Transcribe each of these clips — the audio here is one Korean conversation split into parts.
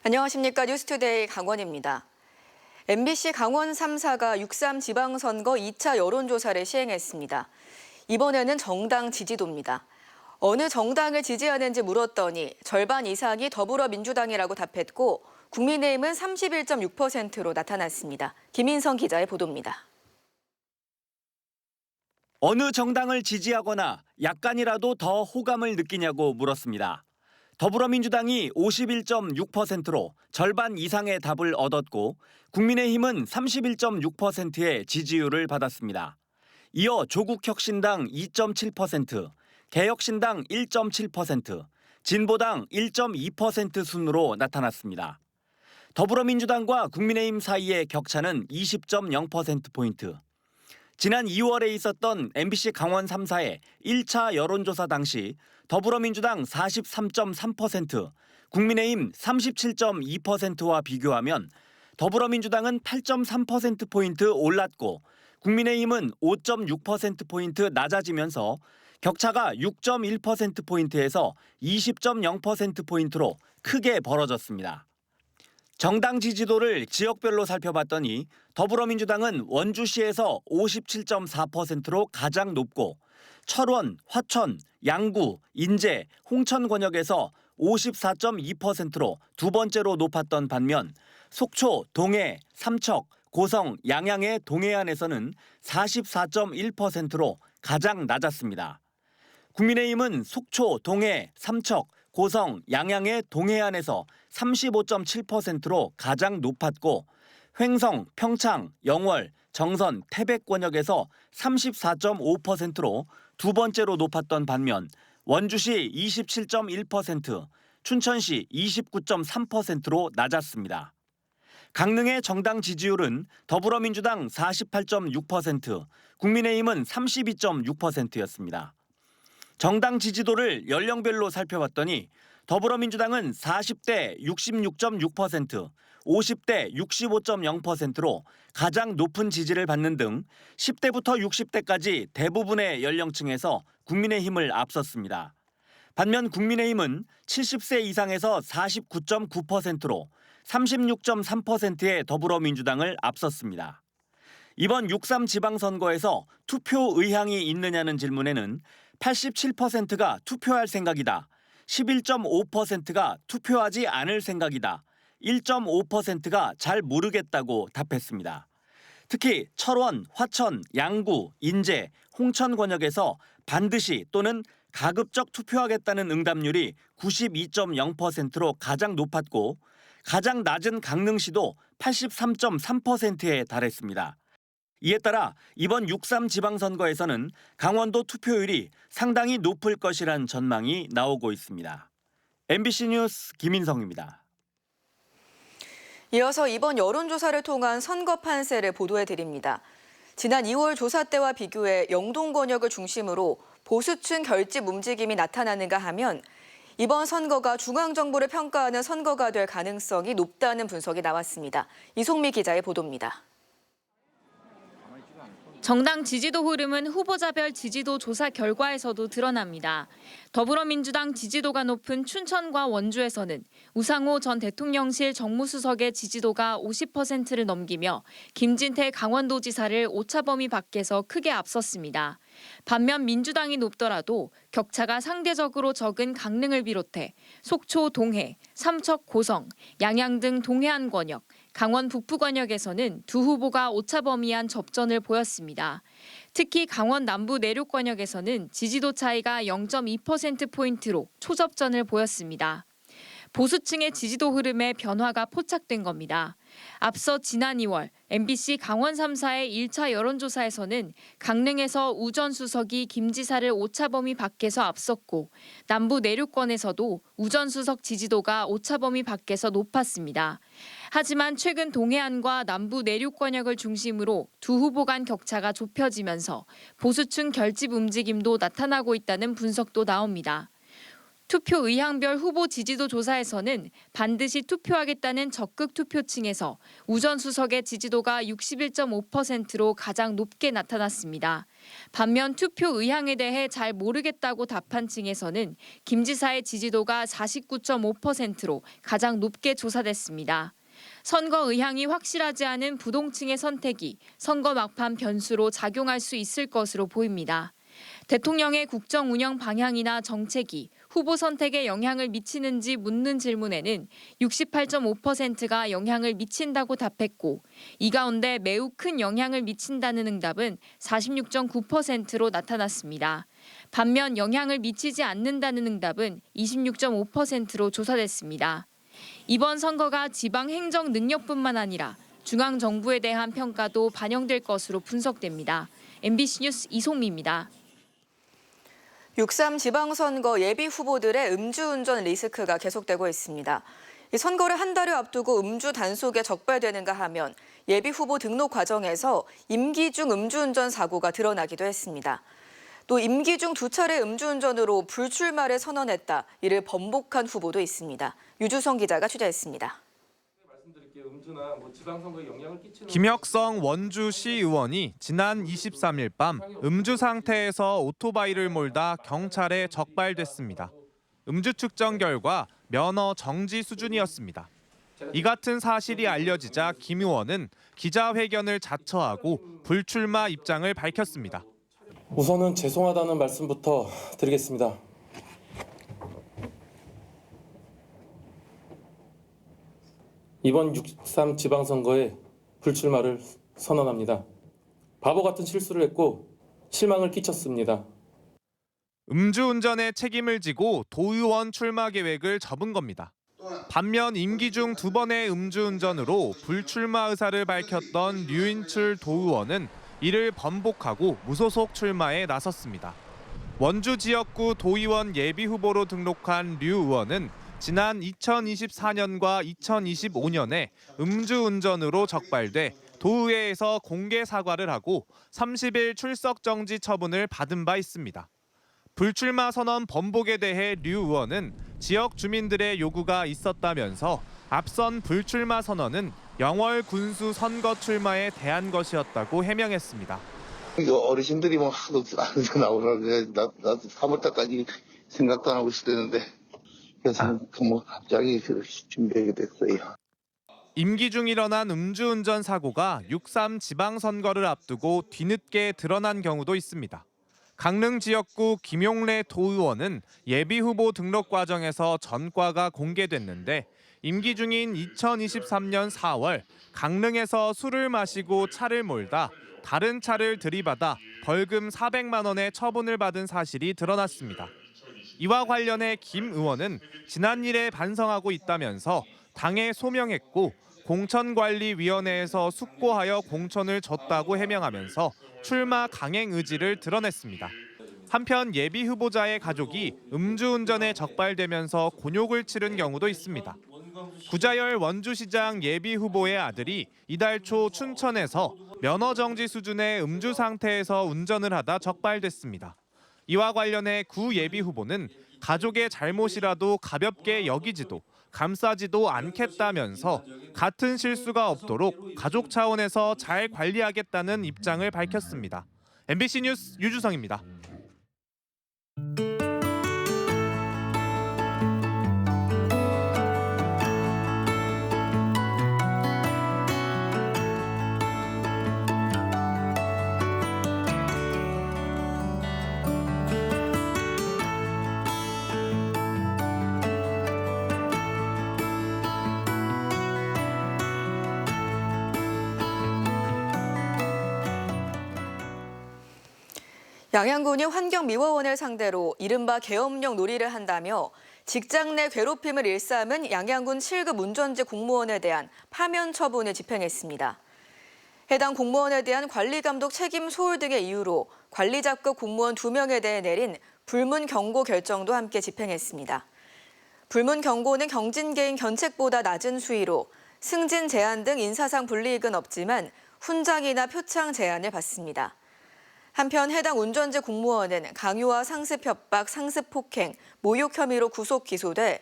안녕하십니까. 뉴스투데이 강원입니다. MBC 강원 3사가 6.3 지방선거 2차 여론조사를 시행했습니다. 이번에는 정당 지지도입니다. 어느 정당을 지지하는지 물었더니 절반 이상이 더불어민주당이라고 답했고 국민의힘은 31.6%로 나타났습니다. 김인성 기자의 보도입니다. 어느 정당을 지지하거나 약간이라도 더 호감을 느끼냐고 물었습니다. 더불어민주당이 51.6%로 절반 이상의 답을 얻었고 국민의힘은 31.6%의 지지율을 받았습니다. 이어 조국혁신당 2.7%, 개혁신당 1.7%, 진보당 1.2% 순으로 나타났습니다. 더불어민주당과 국민의힘 사이의 격차는 20.0%포인트. 지난 2월에 있었던 MBC 강원 3사의 1차 여론조사 당시 더불어민주당 43.3%, 국민의힘 37.2%와 비교하면 더불어민주당은 8.3%포인트 올랐고 국민의힘은 5.6%포인트 낮아지면서 격차가 6.1%포인트에서 20.0%포인트로 크게 벌어졌습니다. 정당 지지도를 지역별로 살펴봤더니 더불어민주당은 원주시에서 57.4%로 가장 높고 철원, 화천, 양구, 인제, 홍천 권역에서 54.2%로 두 번째로 높았던 반면 속초, 동해, 삼척, 고성, 양양의 동해안에서는 44.1%로 가장 낮았습니다. 국민의힘은 속초, 동해, 삼척, 고성, 양양의 동해안에서 35.7%로 가장 높았고 횡성, 평창, 영월, 정선, 태백 권역에서 34.5%로 두 번째로 높았던 반면 원주시 27.1%, 춘천시 29.3%로 낮았습니다. 강릉의 정당 지지율은 더불어민주당 48.6%, 국민의힘은 32.6%였습니다. 정당 지지도를 연령별로 살펴봤더니 더불어민주당은 40대 66.6%, 50대 65.0%로 가장 높은 지지를 받는 등 10대부터 60대까지 대부분의 연령층에서 국민의힘을 앞섰습니다. 반면 국민의힘은 70세 이상에서 49.9%로 36.3%의 더불어민주당을 앞섰습니다. 이번 6.3 지방선거에서 투표 의향이 있느냐는 질문에는 87%가 투표할 생각이다, 11.5%가 투표하지 않을 생각이다, 1.5%가 잘 모르겠다고 답했습니다. 특히 철원, 화천, 양구, 인제, 홍천 권역에서 반드시 또는 가급적 투표하겠다는 응답률이 92.0%로 가장 높았고 가장 낮은 강릉시도 83.3%에 달했습니다. 이에 따라 이번 6.3 지방선거에서는 강원도 투표율이 상당히 높을 것이란 전망이 나오고 있습니다. MBC 뉴스 김인성입니다. 이어서 이번 여론조사를 통한 선거 판세를 보도해드립니다. 지난 2월 조사 때와 비교해 영동 권역을 중심으로 보수층 결집 움직임이 나타나는가 하면 이번 선거가 중앙정부를 평가하는 선거가 될 가능성이 높다는 분석이 나왔습니다. 이송미 기자의 보도입니다. 정당 지지도 흐름은 후보자별 지지도 조사 결과에서도 드러납니다. 더불어민주당 지지도가 높은 춘천과 원주에서는 우상호 전 대통령실 정무수석의 지지도가 50%를 넘기며 김진태 강원도지사를 오차 범위 밖에서 크게 앞섰습니다. 반면 민주당이 높더라도 격차가 상대적으로 적은 강릉을 비롯해 속초, 동해, 삼척, 고성, 양양 등 동해안 권역, 강원 북부 권역에서는 두 후보가 오차 범위 안 접전을 보였습니다. 특히 강원 남부 내륙 권역에서는 지지도 차이가 0.2%포인트로 초접전을 보였습니다. 보수층의 지지도 흐름에 변화가 포착된 겁니다. 앞서 지난 2월 MBC 강원 3사의 1차 여론조사에서는 강릉에서 우 전 수석이 김 지사를 오차 범위 밖에서 앞섰고 남부 내륙권에서도 우 전 수석 지지도가 오차 범위 밖에서 높았습니다. 하지만 최근 동해안과 남부 내륙 권역을 중심으로 두 후보 간 격차가 좁혀지면서 보수층 결집 움직임도 나타나고 있다는 분석도 나옵니다. 투표 의향별 후보 지지도 조사에서는 반드시 투표하겠다는 적극 투표층에서 우 전 수석의 지지도가 61.5%로 가장 높게 나타났습니다. 반면 투표 의향에 대해 잘 모르겠다고 답한 층에서는 김 지사의 지지도가 49.5%로 가장 높게 조사됐습니다. 선거 의향이 확실하지 않은 부동층의 선택이 선거 막판 변수로 작용할 수 있을 것으로 보입니다. 대통령의 국정 운영 방향이나 정책이 후보 선택에 영향을 미치는지 묻는 질문에는 68.5%가 영향을 미친다고 답했고 이 가운데 매우 큰 영향을 미친다는 응답은 46.9%로 나타났습니다. 반면 영향을 미치지 않는다는 응답은 26.5%로 조사됐습니다. 이번 선거가 지방 행정 능력뿐만 아니라 중앙 정부에 대한 평가도 반영될 것으로 분석됩니다. MBC 뉴스 이송미입니다. 6.3 지방선거 예비 후보들의 음주운전 리스크가 계속되고 있습니다. 이 선거를 한 달여 앞두고 음주 단속에 적발되는가 하면 예비 후보 등록 과정에서 임기 중 음주운전 사고가 드러나기도 했습니다. 또 임기 중 2차례 음주운전으로 불출마를 선언했다. 이를 번복한 후보도 있습니다. 유주성 기자가 취재했습니다. 김혁성 원주시 의원이 지난 23일 밤 음주 상태에서 오토바이를 몰다 경찰에 적발됐습니다. 음주 측정 결과 면허 정지 수준이었습니다. 이 같은 사실이 알려지자 김 의원은 기자회견을 자처하고 불출마 입장을 밝혔습니다. 우선은 죄송하다는 말씀부터 드리겠습니다. 이번 6.3 지방선거에 불출마를 선언합니다. 바보 같은 실수를 했고 실망을 끼쳤습니다. 음주운전의 책임을 지고 도의원 출마 계획을 접은 겁니다. 반면 임기 중 2번의 음주운전으로 불출마 의사를 밝혔던 류인출 도의원은 이를 번복하고 무소속 출마에 나섰습니다. 원주 지역구 도의원 예비 후보로 등록한 류 의원은 지난 2024년과 2025년에 음주운전으로 적발돼 도의회에서 공개 사과를 하고 30일 출석 정지 처분을 받은 바 있습니다. 불출마 선언 번복에 대해 류 의원은 지역 주민들의 요구가 있었다면서 앞선 불출마 선언은 영월 군수 선거 출마에 대한 것이었다고 해명했습니다. 어르신들이 뭐 하도 나오라고 나도 3월달까지 생각도 안 하고 있었는데 그래서 뭐 갑자기 준비하게 됐어요. 임기 중 일어난 음주운전 사고가 6.3 지방선거를 앞두고 뒤늦게 드러난 경우도 있습니다. 강릉 지역구 김용래 도의원은 예비후보 등록 과정에서 전과가 공개됐는데 임기 중인 2023년 4월 강릉에서 술을 마시고 차를 몰다 다른 차를 들이받아 벌금 400만 원의 처분을 받은 사실이 드러났습니다. 이와 관련해 김 의원은 지난 일에 반성하고 있다면서 당에 소명했고 공천관리위원회에서 숙고하여 공천을 줬다고 해명하면서 출마 강행 의지를 드러냈습니다. 한편 예비 후보자의 가족이 음주운전에 적발되면서 곤욕을 치른 경우도 있습니다. 구자열 원주시장 예비 후보의 아들이 이달 초 춘천에서 면허 정지 수준의 음주 상태에서 운전을 하다 적발됐습니다. 이와 관련해 구 예비 후보는 가족의 잘못이라도 가볍게 여기지도 감싸지도 않겠다면서 같은 실수가 없도록 가족 차원에서 잘 관리하겠다는 입장을 밝혔습니다. MBC 뉴스 유주성입니다. 양양군이 환경미화원을 상대로 이른바 계엄령 놀이를 한다며 직장 내 괴롭힘을 일삼은 양양군 7급 운전지 공무원에 대한 파면 처분을 집행했습니다. 해당 공무원에 대한 관리감독 책임 소홀 등의 이유로 관리자급 공무원 2명에 대해 내린 불문 경고 결정도 함께 집행했습니다. 불문 경고는 경진개인 견책보다 낮은 수위로 승진 제한 등 인사상 불이익은 없지만 훈장이나 표창 제한을 받습니다. 한편 해당 운전지 공무원은 강요와 상습 협박, 상습 폭행, 모욕 혐의로 구속 기소돼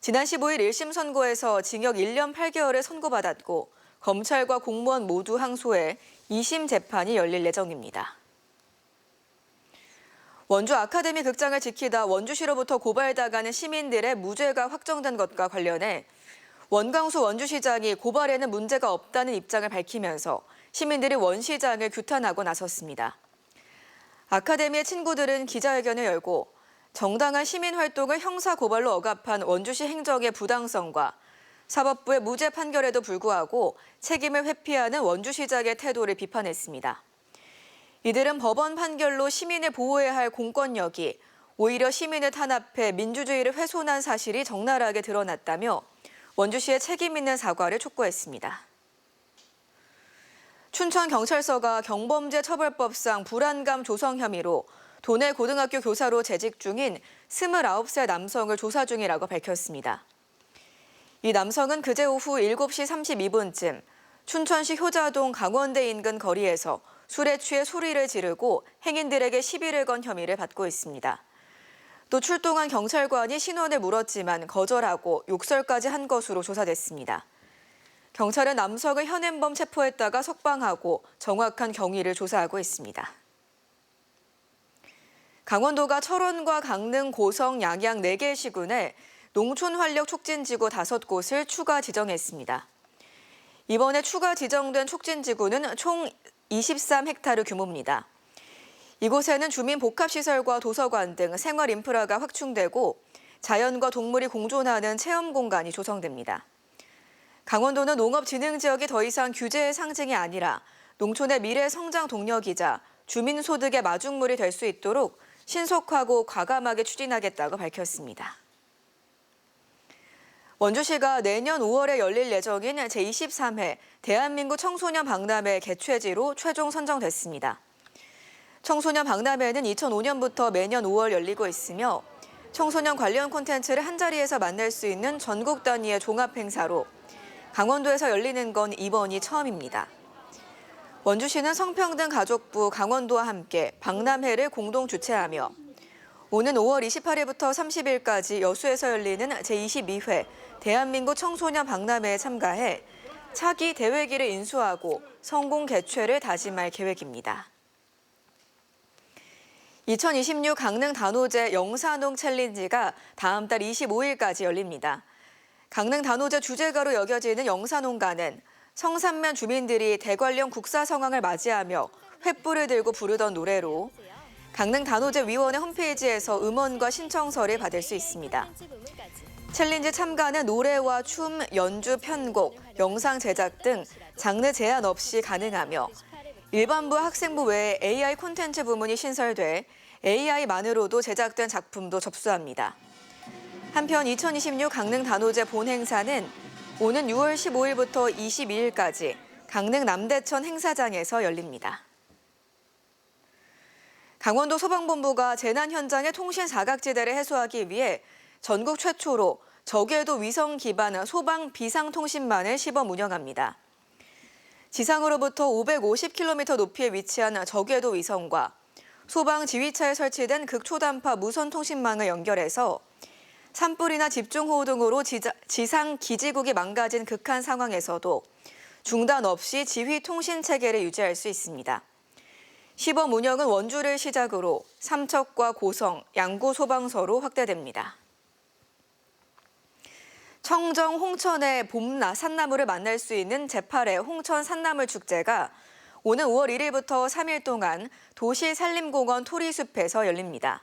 지난 15일 1심 선고에서 징역 1년 8개월을 선고받았고 검찰과 공무원 모두 항소해 2심 재판이 열릴 예정입니다. 원주 아카데미 극장을 지키다 원주시로부터 고발당하는 시민들의 무죄가 확정된 것과 관련해 원광수 원주시장이 고발에는 문제가 없다는 입장을 밝히면서 시민들이 원 시장을 규탄하고 나섰습니다. 아카데미의 친구들은 기자회견을 열고 정당한 시민활동을 형사고발로 억압한 원주시 행정의 부당성과 사법부의 무죄 판결에도 불구하고 책임을 회피하는 원주시장의 태도를 비판했습니다. 이들은 법원 판결로 시민을 보호해야 할 공권력이 오히려 시민을 탄압해 민주주의를 훼손한 사실이 적나라하게 드러났다며 원주시의 책임 있는 사과를 촉구했습니다. 춘천경찰서가 경범죄처벌법상 불안감 조성 혐의로 도내 고등학교 교사로 재직 중인 29세 남성을 조사 중이라고 밝혔습니다. 이 남성은 그제 오후 7시 32분쯤 춘천시 효자동 강원대 인근 거리에서 술에 취해 소리를 지르고 행인들에게 시비를 건 혐의를 받고 있습니다. 또 출동한 경찰관이 신원을 물었지만 거절하고 욕설까지 한 것으로 조사됐습니다. 경찰은 남성을 현행범 체포했다가 석방하고 정확한 경위를 조사하고 있습니다. 강원도가 철원과 강릉, 고성, 양양 4개 시군에 농촌활력 촉진지구 5곳을 추가 지정했습니다. 이번에 추가 지정된 촉진지구는 총 23헥타르 규모입니다. 이곳에는 주민 복합시설과 도서관 등 생활 인프라가 확충되고 자연과 동물이 공존하는 체험 공간이 조성됩니다. 강원도는 농업진흥지역이 더 이상 규제의 상징이 아니라 농촌의 미래 성장 동력이자 주민 소득의 마중물이 될 수 있도록 신속하고 과감하게 추진하겠다고 밝혔습니다. 원주시가 내년 5월에 열릴 예정인 제23회 대한민국 청소년 박람회 개최지로 최종 선정됐습니다. 청소년 박람회는 2005년부터 매년 5월 열리고 있으며 청소년 관련 콘텐츠를 한자리에서 만날 수 있는 전국 단위의 종합 행사로 강원도에서 열리는 건 이번이 처음입니다. 원주시는 성평등 가족부 강원도와 함께 박람회를 공동 주최하며 오는 5월 28일부터 30일까지 여수에서 열리는 제22회 대한민국 청소년 박람회에 참가해 차기 대회기를 인수하고 성공 개최를 다짐할 계획입니다. 2026 강릉 단오제 영산홍 챌린지가 다음 달 25일까지 열립니다. 강릉 단오제 주제가로 여겨지는 영산홍가는 성산면 주민들이 대관령 국사 성황을 맞이하며 횃불을 들고 부르던 노래로 강릉 단오제 위원회 홈페이지에서 음원과 신청서를 받을 수 있습니다. 챌린지 참가는 노래와 춤, 연주, 편곡, 영상 제작 등 장르 제한 없이 가능하며 일반부 학생부 외에 AI 콘텐츠 부문이 신설돼 AI만으로도 제작된 작품도 접수합니다. 한편 2026 강릉 단오제 본 행사는 오는 6월 15일부터 22일까지 강릉 남대천 행사장에서 열립니다. 강원도 소방본부가 재난 현장의 통신 사각지대를 해소하기 위해 전국 최초로 저궤도 위성 기반 소방 비상통신망을 시범 운영합니다. 지상으로부터 550km 높이에 위치한 저궤도 위성과 소방 지휘차에 설치된 극초단파 무선 통신망을 연결해서 산불이나 집중호우 등으로 지상 기지국이 망가진 극한 상황에서도 중단 없이 지휘 통신 체계를 유지할 수 있습니다. 시범 운영은 원주를 시작으로 삼척과 고성, 양구 소방서로 확대됩니다. 청정 홍천의 산나물을 만날 수 있는 제8회 홍천 산나물 축제가 오는 5월 1일부터 3일 동안 도시산림공원 토리숲에서 열립니다.